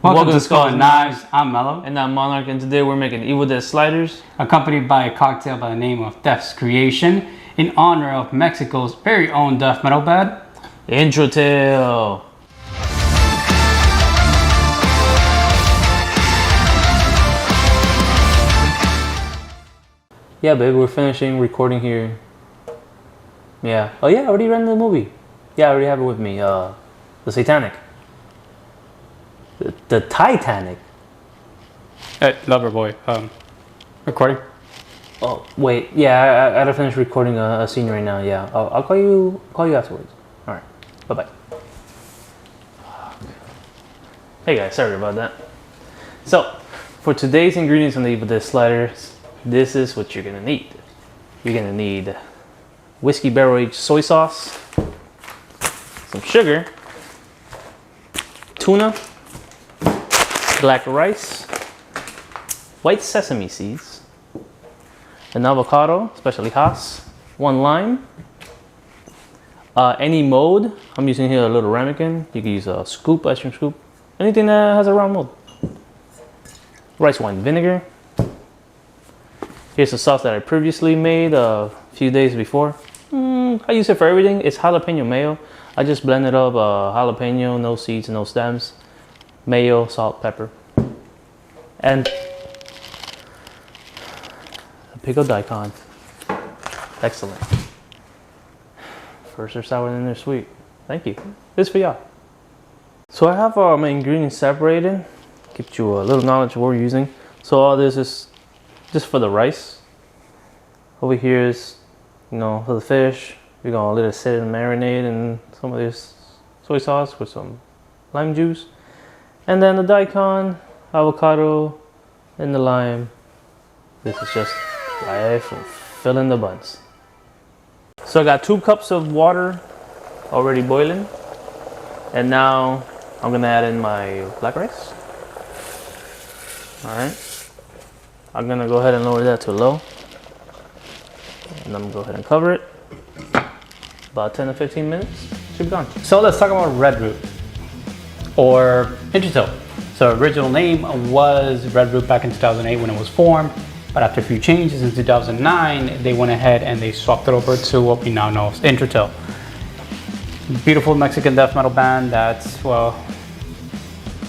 Welcome to Skull and Knives. I'm Mello. And I'm Monarch, and today we're making Evil Dead sliders. Accompanied by a cocktail by the name of Death's Creation in honor of Mexico's very own death metal band, Introtyl. Yeah, babe, we're finishing recording here. Yeah. Oh, yeah, I already rented the movie. Yeah, I already have it with me. The Satanic. The Titanic. Hey, Loverboy, recording? Oh, wait. Yeah, I gotta finish recording a scene right now. Yeah, I'll call you afterwards. All right. Bye-bye. Hey, guys. Sorry about that. So, for today's ingredients on the Evil Dead sliders, this is what you're gonna need. You're gonna need whiskey barrel-aged soy sauce, some sugar, tuna, black rice, white sesame seeds, an avocado, especially Haas, 1 lime, any mold. I'm using here a little ramekin. You can use a scoop, ice cream scoop, anything that has a round mold. Rice wine vinegar. Here's the sauce that I previously made a few days before. I use it for everything. It's jalapeno mayo. I just blended up jalapeno, no seeds, no stems, mayo, salt, pepper, and a pickled daikon. Excellent. First they're sour, then they're sweet. Thank you. This is for y'all. So I have my ingredients separated. Gives you a little knowledge of what we're using. So all this is just for the rice. Over here is, for the fish. We're gonna let it sit and marinate in some of this soy sauce with some lime juice. And then the daikon, avocado, and the lime. This is just life and filling the buns. So I got 2 cups of water already boiling. And now I'm gonna add in my black rice. All right. I'm gonna go ahead and lower that to low. And I'm gonna go ahead and cover it. About 10 to 15 minutes, should be gone. So let's talk about Red Root, or Introtyl. So original name was Red Root back in 2008 when it was formed, but after a few changes in 2009, they went ahead and they swapped it over to what we now know as Introtyl. Beautiful Mexican death metal band that's, well,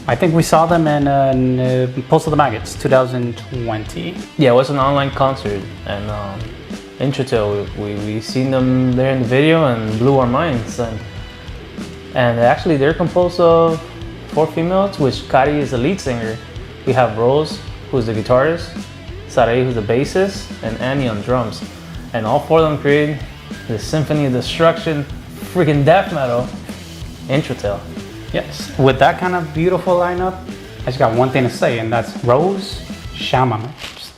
I think we saw them in Pulse of the Maggots, 2020. Yeah, it was an online concert, and Introtyl, we seen them there in the video and blew our minds. And actually, they're composed of 4 females, which Kari is the lead singer. We have Rose, who's the guitarist, Sarai, who's the bassist, and Annie on drums. And all 4 of them create the Symphony of Destruction, freaking death metal, Introtyl. Yes, with that kind of beautiful lineup, I just got one thing to say, and that's Rose Shaman. Just,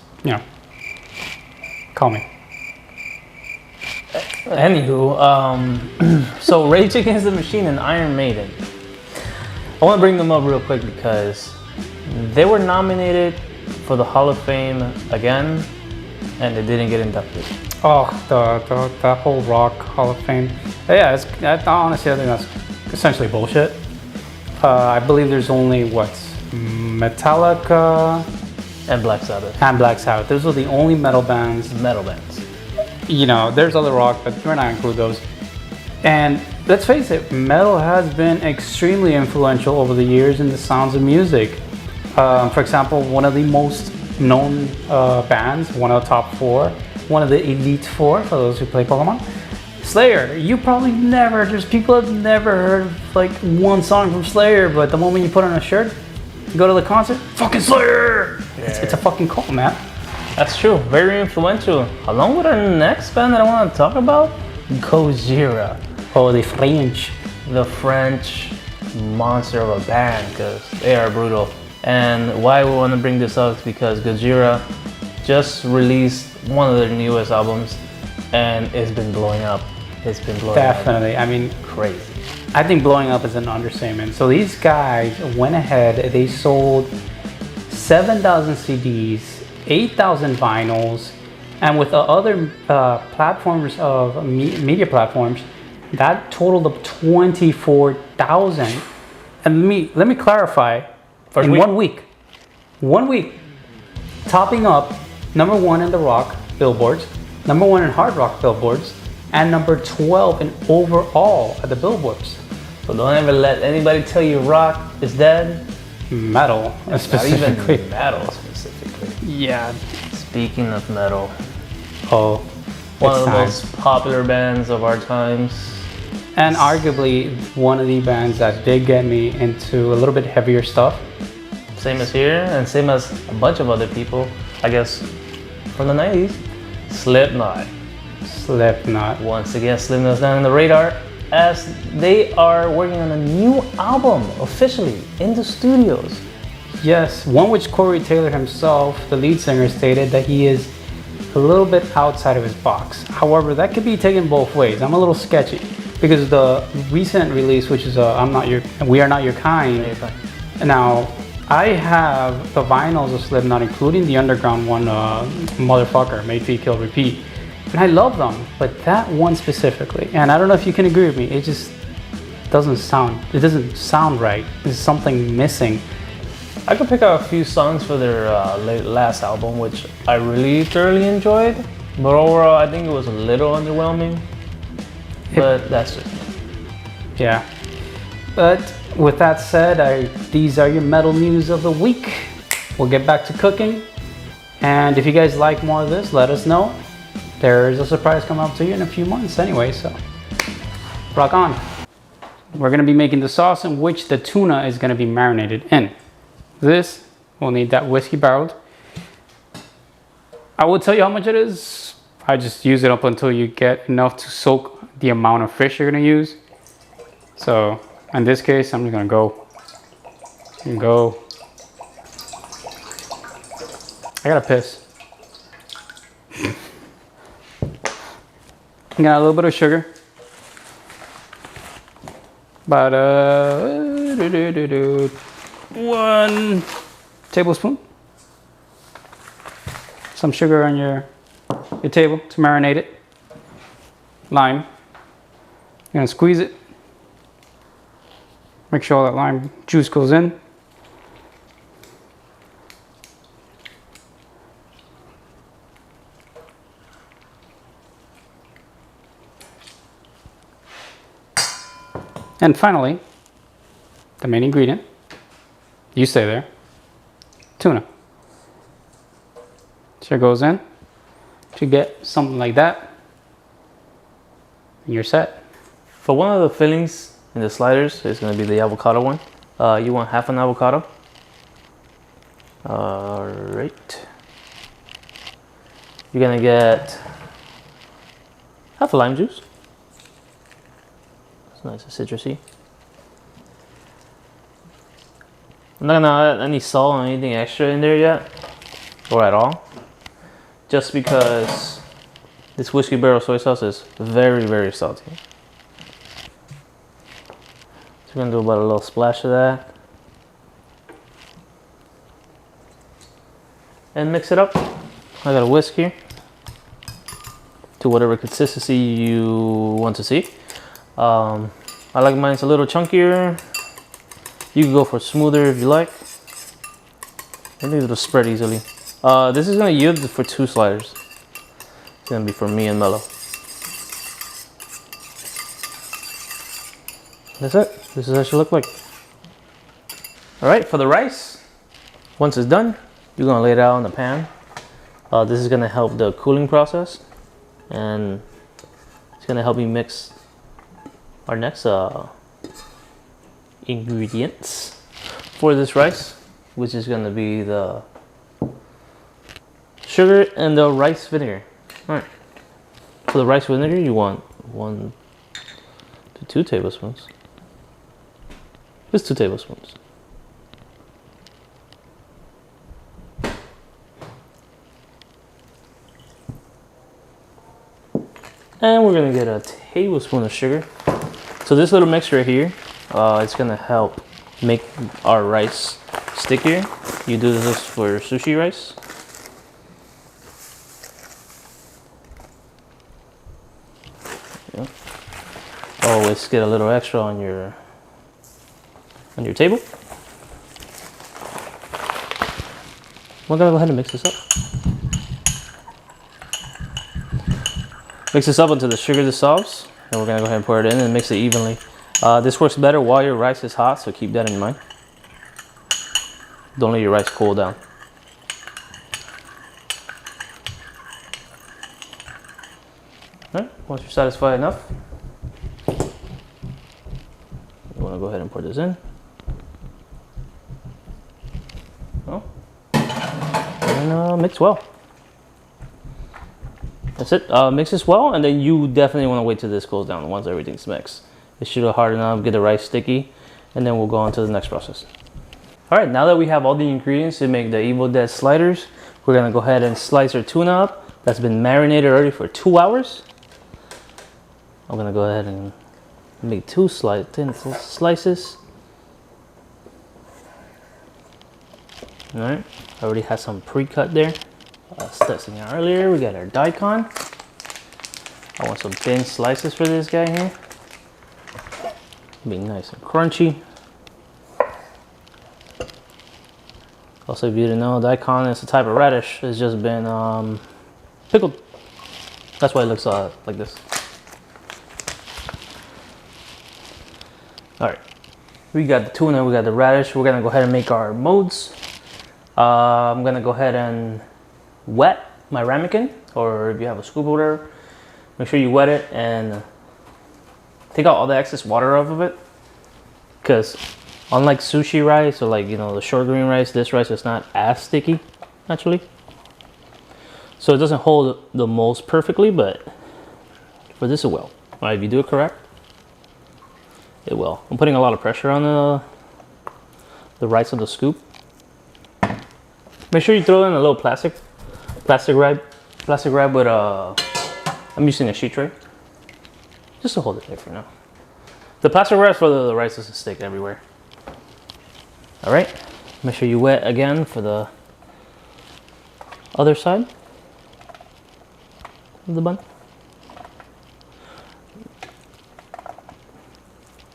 call me. Anywho, so Rage Against the Machine and Iron Maiden. I want to bring them up real quick because they were nominated for the Hall of Fame again, and they didn't get inducted. Oh, the whole rock Hall of Fame. Yeah, honestly, I think that's essentially bullshit. I believe there's only Metallica and Black Sabbath. Those are the only metal bands. There's other rock, but we're not gonna include those. And let's face it, metal has been extremely influential over the years in the sounds of music. For example, one of the most known bands, one of the top 4, one of the elite 4 for those who play Pokemon, Slayer. You probably people have never heard like one song from Slayer, but the moment you put on a shirt, you go to the concert, fucking Slayer! Yeah. It's a fucking cult, man. That's true, very influential. Along with our next band that I want to talk about, Gojira. Oh, the French monster of a band, because they are brutal. And why we want to bring this up is because Gojira just released one of their newest albums, and it's been blowing up. Definitely. I mean, crazy. I think blowing up is an understatement. So these guys went ahead, they sold 7,000 CDs, 8,000 vinyls, and with the other platforms of media platforms, that totaled up 24,000. And let me clarify, in 1 week. 1 week. Topping up #1 in the rock billboards, #1 in hard rock billboards, and number 12 in overall at the billboards. So don't ever let anybody tell you rock is dead. Metal, specifically. Not even metal specifically. Yeah. Speaking of metal, Oh, one of it's the time. most popular bands of our times. And arguably one of the bands that did get me into a little bit heavier stuff. Same as here, and same as a bunch of other people, I guess, from the 90s. Slipknot. Slipknot. Once again, Slipknot's down on the radar as they are working on a new album officially in the studios. Yes, one which Corey Taylor himself, the lead singer, stated that he is a little bit outside of his box. However, that could be taken both ways. I'm a little sketchy because the recent release, which is We Are Not Your Kind. Now, I have the vinyls of Slipknot, including the underground one, Motherfucker, Made, Feed, Kill, Repeat. And I love them, but that one specifically, and I don't know if you can agree with me, it just doesn't sound right. There's something missing. I could pick out a few songs for their last album, which I really thoroughly enjoyed. But overall, I think it was a little underwhelming. But that's it. Yeah. But with that said, these are your metal news of the week. We'll get back to cooking. And if you guys like more of this, let us know. There's a surprise coming up to you in a few months anyway, so rock on. We're gonna be making the sauce in which the tuna is gonna be marinated in. This, we'll need that whiskey barreled. I will tell you how much it is. I just use it up until you get enough to soak the amount of fish you're gonna use. So in this case, I'm just gonna go. I gotta piss. I'm gonna add a little bit of sugar. About 1 tablespoon. Some sugar on your table to marinate it. Lime. You're gonna squeeze it. Make sure all that lime juice goes in. And finally, the main ingredient, you stay there, tuna. So it goes in, to get something like that, and you're set. For one of the fillings in the sliders, it's going to be the avocado one. You want half an avocado. All right. You're going to get half a lime juice. It's nice and citrusy. I'm not gonna add any salt or anything extra in there yet, or at all, just because this whiskey barrel soy sauce is very, very salty. So we're gonna do about a little splash of that, and mix it up. I got a whisk here to whatever consistency you want to see. I like mine's a little chunkier. You can go for smoother if you like. I think it'll spread easily. This is gonna yield for 2 sliders. It's gonna be for me and Mello. That's it. This is how it should look like. All right, for the rice, once it's done, you're gonna lay it out on the pan. This is gonna help the cooling process, and it's gonna help me mix our next ingredients for this rice, which is gonna be the sugar and the rice vinegar. All right. For the rice vinegar, you want 1 to 2 tablespoons. Just 2 tablespoons. And we're gonna get a tablespoon of sugar. So this little mixture right here, it's gonna help make our rice stickier. You do this for sushi rice. Yeah. Always get a little extra on your table. We're gonna go ahead and mix this up. Mix this up until the sugar dissolves. And we're gonna go ahead and pour it in and mix it evenly. This works better while your rice is hot, so keep that in mind. Don't let your rice cool down. Alright, once you're satisfied enough, you want to go ahead and pour this in. Oh. And mix well. That's it. Mix this well, and then you definitely want to wait till this cools down once everything's mixed. It should harden up, get the rice sticky, and then we'll go on to the next process. Alright, now that we have all the ingredients to make the Evil Dead sliders, we're going to go ahead and slice our tuna up. That's been marinated already for 2 hours. I'm going to go ahead and make 2 thin slices. Alright, I already had some pre-cut there. Testing out earlier, we got our daikon. I want some thin slices for this guy here. Be nice and crunchy. Also, if you didn't know, daikon is a type of radish. It's just been pickled. That's why it looks like this. All right, we got the tuna, we got the radish. We're gonna go ahead and make our molds. I'm gonna go ahead and wet my ramekin, or if you have a scoop or whatever, make sure you wet it and take out all the excess water off of it. Because unlike sushi rice or like, you know, the short grain rice, this rice is not as sticky actually. So it doesn't hold the molds perfectly, but for this it will. All right, if you do it correct, it will. I'm putting a lot of pressure on the rice of the scoop. Make sure you throw in a little plastic wrap with I'm using a sheet tray just to hold it there for now. The plastic wrap for the rice doesn't stick everywhere. All right, make sure you wet again for the other side of the bun.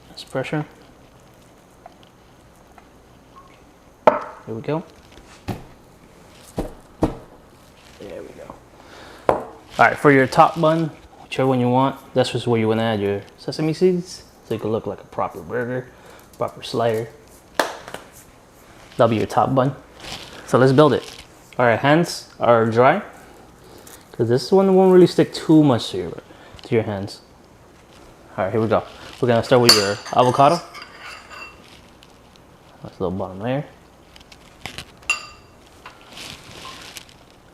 That's pressure. Here we go. There we go. All right, for your top bun, whichever one you want, that's just where you want to add your sesame seeds, so it can look like a proper burger, proper slider. That'll be your top bun. So let's build it. All right, hands are dry, because this one won't really stick too much to your hands. All right, here we go. We're gonna start with your avocado. That's the little bottom layer.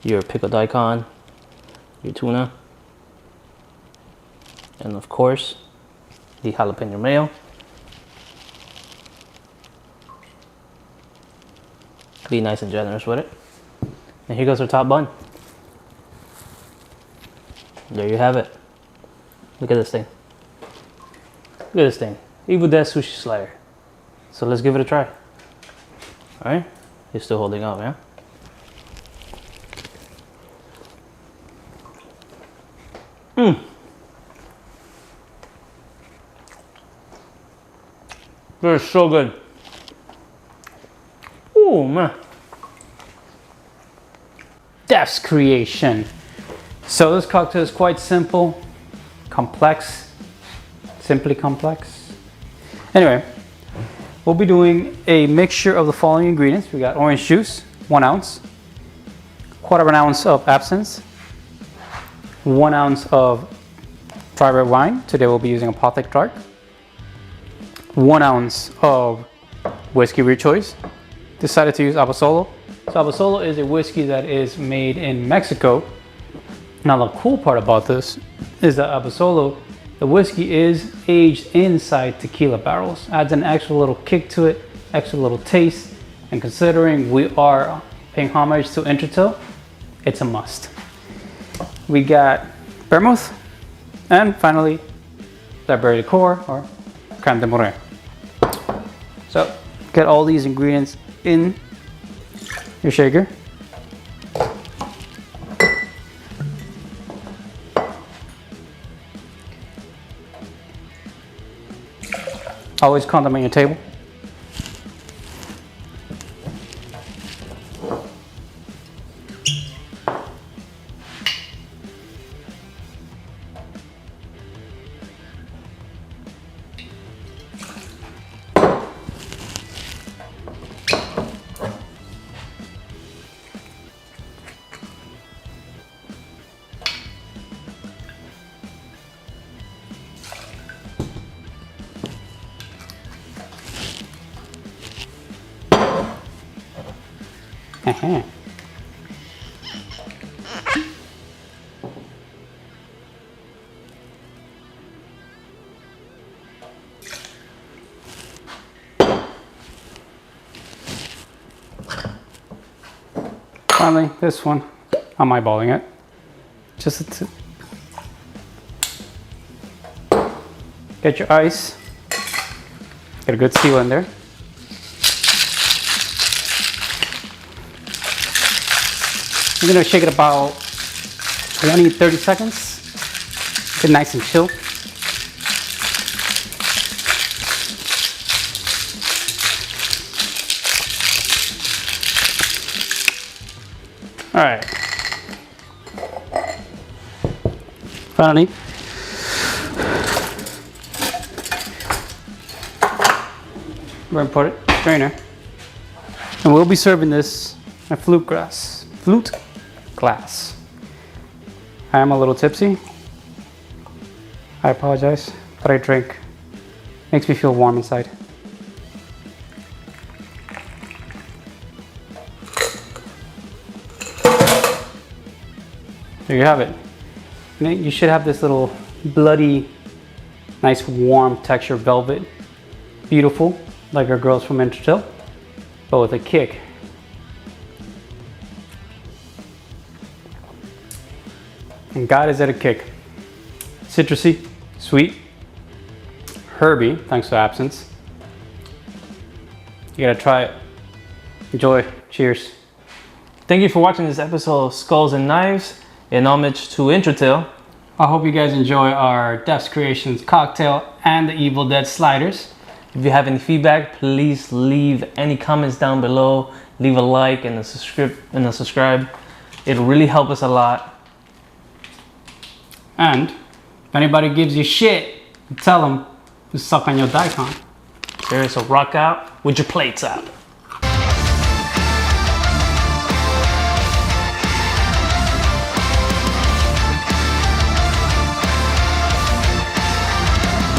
Your pickled daikon, your tuna, and of course, the jalapeno mayo. Be nice and generous with it. And here goes our top bun. There you have it. Look at this thing. Look at this thing. Evil Dead sushi slider. So let's give it a try. All right, you're still holding up, yeah? They're so good. Oh man. That's creation. So this cocktail is quite simple, complex, simply complex. Anyway, we'll be doing a mixture of the following ingredients. We got orange juice, 1 ounce, 1/4 ounce of absinthe, 1 ounce of dry red wine. Today we'll be using a Apothic Dark. 1 ounce of whiskey of your choice. Decided to use Abasolo. So Abasolo is a whiskey that is made in Mexico. Now the cool part about this is that Abasolo, the whiskey is aged inside tequila barrels. Adds an extra little kick to it, extra little taste. And considering we are paying homage to Introtyl, it's a must. We got vermouth, and finally, blackberry liqueur or crème de morée. So get all these ingredients in your shaker. Always condiment your table. Finally, this one. I'm eyeballing it. Just a tip. Get your ice. Get a good seal in there. You're gonna shake it about 20-30 seconds. Get nice and chill. All right. Finally, we're gonna put it in the strainer, and we'll be serving this in a flute glass. I am a little tipsy. I apologize, but I drink. Makes me feel warm inside. There you have it. You should have this little bloody, nice warm texture velvet. Beautiful, like our girls from Introtyl, but with a kick. And God, is that a kick. Citrusy, sweet, herby, thanks to absence. You gotta try it. Enjoy, cheers. Thank you for watching this episode of Skulls and Knives in homage to Introtyl. I hope you guys enjoy our Death's Creations cocktail and the Evil Dead sliders. If you have any feedback, please leave any comments down below. Leave a like and a subscribe. It'll really help us a lot. And if anybody gives you shit, tell them to suck on your daikon. There is a rock out with your plates out.